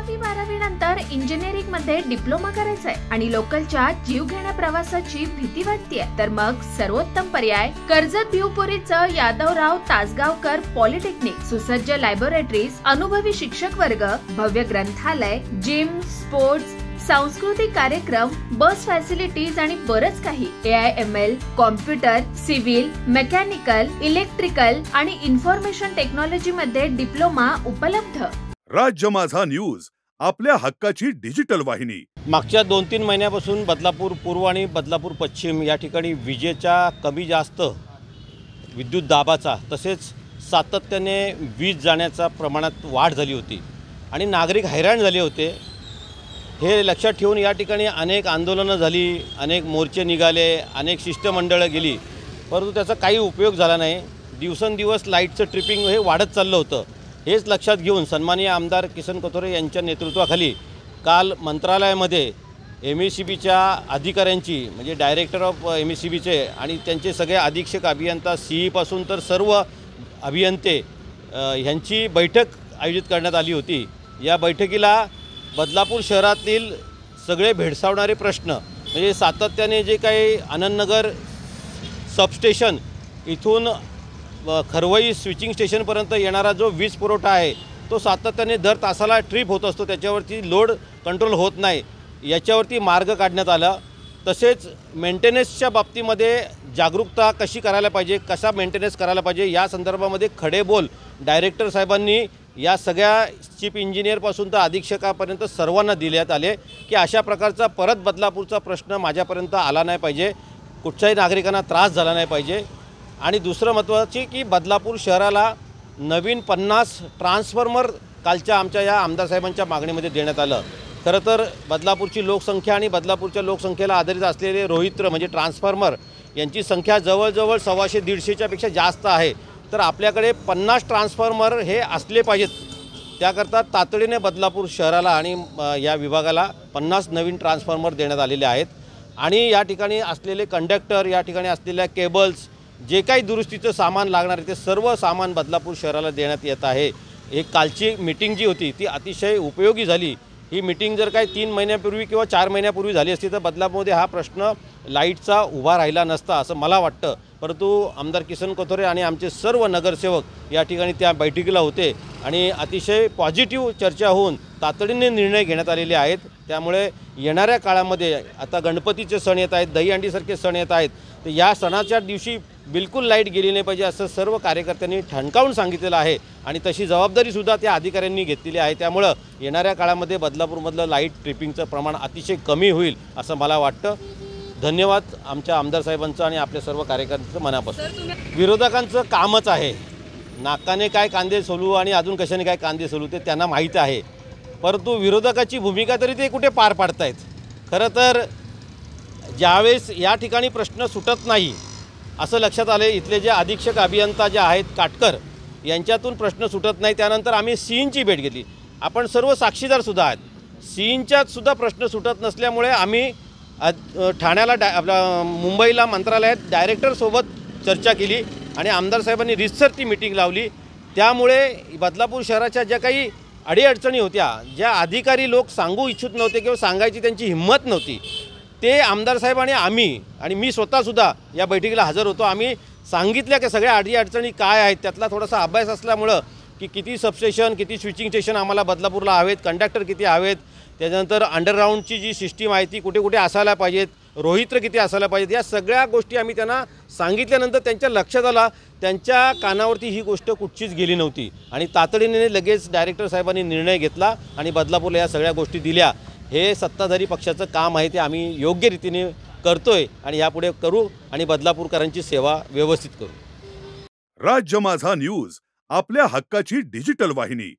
10वी-12वी नंतर इंजिनिअरिंग मध्ये डिप्लोमा करायचंय आणि लोकलच्या जीव घेण्या प्रवासाची भीती वाटतेय, तर मग सर्वोत्तम पर्याय कर्जत भिवपुरीचं यादवराव तासगावकर पॉलिटेक्निक. सुसज्ज लॅबोरेटरीज, अनुभवी शिक्षक वर्ग, भव्य ग्रंथालय, जिम, स्पोर्ट्स, सांस्कृतिक कार्यक्रम, बस फॅसिलिटीज आणि बरंच काही. AIML, computer, civil, mechanical, electrical आणि इन्फॉर्मेशन टेक्नॉलॉजी मध्ये डिप्लोमा उपलब्ध. राज्य माझा न्यूज, आपल्या हक्काची डिजिटल वाहिनी. मागच्या 2-3 महिन्यापासून बदलापूर पूर्व आणि बदलापूर पश्चिम या ठिकाणी विजेच्या कमी जास्त विद्युत दाबाचा तसेच सातत्याने वीज जाण्याचा प्रमाणात वाढ झाली होती आणि नागरिक हैराण झाले होते. हे लक्षात ठेवून या ठिकाणी अनेक आंदोलनं झाली, अनेक मोर्चे निघाले, अनेक शिष्टमंडळं गेली, परंतु त्याचा काही उपयोग झाला नाही. दिवसेंदिवस लाईटचं ट्रिपिंग हे वाढत चाललं होतं. हेच लक्षात घेऊन सन्माननीय आमदार किसन कथोरे यांच्या नेतृत्वाखाली काल मंत्रालयामध्ये MECBच्या अधिकाऱ्यांची म्हणजे डायरेक्टर ऑफ MECBचे आणि त्यांचे सगळे अधीक्षक अभियंता CE पासून तर सर्व अभियंते ह्यांची बैठक आयोजित करण्यात आली होती. या बैठकीला बदलापूर शहरातील सगळे भेडसावणारे प्रश्न म्हणजे सातत्याने जे काही आनंदनगर सबस्टेशन इथून खरवई स्विचिंग स्टेशनपर्यंत येणारा जो वीज पुरवठा आहे तो सातत्याने दर तासाला ट्रिप होत असतो, त्याच्यावरती लोड कंट्रोल होत नाही. याच्यावरती मार्ग काढण्यात आला. तसेच मेंटेनन्सच्या बाबतीमध्ये जागरूकता कशी करायला पाहिजे, कसा मेंटेनन्स करायला पाहिजे या संदर्भामध्ये खडे बोल डायरेक्टर साहेबांनी या सगळ्या चीफ इंजिनियरपासून तर अधीक्षकापर्यंत सर्वांना देण्यात आले की अशा प्रकारचा परत बदलापूरचा प्रश्न माझ्यापर्यंत आला नाही पाहिजे, कुठच्याही नागरिकांना त्रास झाला नाही पाहिजे. आणि दुसरं महत्त्वाचे की बदलापूर शहराला नवीन 50 ट्रान्सफॉर्मर कालच्या आमच्या या आमदार साहेबांच्या मागणीमध्ये देण्यात आलं. खरं तर बदलापूरची लोकसंख्या आणि बदलापूरच्या लोकसंख्येला आधारित असलेले रोहित्र म्हणजे ट्रान्सफॉर्मर यांची संख्या जवळजवळ 125-150च्या पेक्षा जास्त आहे. तर आपल्याकडे 50 ट्रान्सफॉर्मर हे असले पाहिजेत. त्याकरता तातडीने बदलापूर शहराला आणि या विभागाला 50 नवीन ट्रान्सफॉर्मर देण्यात आलेले आहेत. आणि या ठिकाणी असलेले कंडक्टर, या ठिकाणी असलेल्या केबल्स, जे काही दुरुस्तीचं सामान लागणार आहे ते सर्व सामान बदलापूर शहराला देण्यात येत आहे. एक कालची मीटिंग जी होती ती अतिशय उपयोगी झाली. ही मीटिंग जर काही 3 महिन्यापूर्वी किंवा 4 महिन्यापूर्वी झाली असती तर बदलापूरमध्ये हा प्रश्न लाईटचा उभा राहिला नसता असं मला वाटतं. परंतु आमदार किसन कथोरे आणि आमचे सर्व नगरसेवक या ठिकाणी त्या बैठकीला होते आणि अतिशय पॉझिटिव्ह चर्चा होऊन तातडीने निर्णय घेण्यात आलेले आहेत. त्यामुळे येणाऱ्या काळामध्ये आता गणपतीचे सण येत आहेत, दहीहंडीसारखे सण येत आहेत, तर या सणाच्या दिवशी बिलकुल लाईट गेली नाही पाहिजे असं सर्व कार्यकर्त्यांनी ठणकावून सांगितलेलं आहे आणि तशी जबाबदारीसुद्धा त्या अधिकाऱ्यांनी घेतलेली आहे. त्यामुळं येणाऱ्या काळामध्ये बदलापूरमधलं लाईट ट्रिपिंगचं प्रमाण अतिशय कमी होईल असं मला वाटतं. धन्यवाद आमच्या आमदार साहेबांचं आणि आपल्या सर्व कार्यकर्त्यांचं मनापासून. विरोधकांचं कामच आहे नाकाने काय कांदे सोलू आणि अजून कशाने काय कांदे सोलू ते त्यांना माहीत आहे, परंतु विरोधकाची भूमिका तरी ते कुठे पार पाडतायत. खरं तर ज्यावेळेस या ठिकाणी प्रश्न सुटत नाही असं लक्षात आले, इथले जे अधीक्षक अभियंता जे आहेत काटकर यांच्यातून प्रश्न सुटत नाही, त्यानंतर आम्ही सीईंची भेट घेतली. आपण सर्व साक्षीदारसुद्धा आहेत. सीईंच्यातसुद्धा प्रश्न सुटत नसल्यामुळे आम्ही ठाण्याला आपला मुंबईला मंत्रालयात डायरेक्टरसोबत चर्चा केली आणि आमदार साहेबांनी रितसर ती मीटिंग लावली. त्यामुळे बदलापूर शहराच्या ज्या काही अडीअडचणी होत्या, ज्या अधिकारी लोक सांगू इच्छित नव्हते किंवा सांगायची त्यांची हिंमत नव्हती, ते आमदार साहेब आणि मी स्वतःसुद्धा या बैठकीला हजर होतो. आम्ही सांगितल्या की सगळ्या अडीअडचणी काय आहेत, त्यातला थोडासा अभ्यास असल्यामुळं की किती सबस्टेशन, किती स्विचिंग स्टेशन आम्हाला बदलापूरला हवेत, कंडक्टर किती हवेत, त्याच्यानंतर अंडरग्राऊंडची जी सिस्टीम आहे ती कुठे कुठे असायला पाहिजेत, रोहित्र किती असायला पाहिजेत, या सगळ्या गोष्टी आम्ही त्यांना सांगितल्यानंतर त्यांच्या लक्षात आला, त्यांच्या कानावरती ही गोष्ट कुठचीच गेली नव्हती आणि तातडीने लगेच डायरेक्टर साहेबांनी निर्णय घेतला आणि बदलापूरला या सगळ्या गोष्टी दिल्या. हे सत्ताधारी पक्षाचं काम आहे, ते आम्ही योग्य रीतीने करतोय आणि यापुढे करू आणि बदलापूरकरांची सेवा व्यवस्थित करू. राज्य माझा न्यूज, आपल्या हक्काची डिजिटल वाहिनी.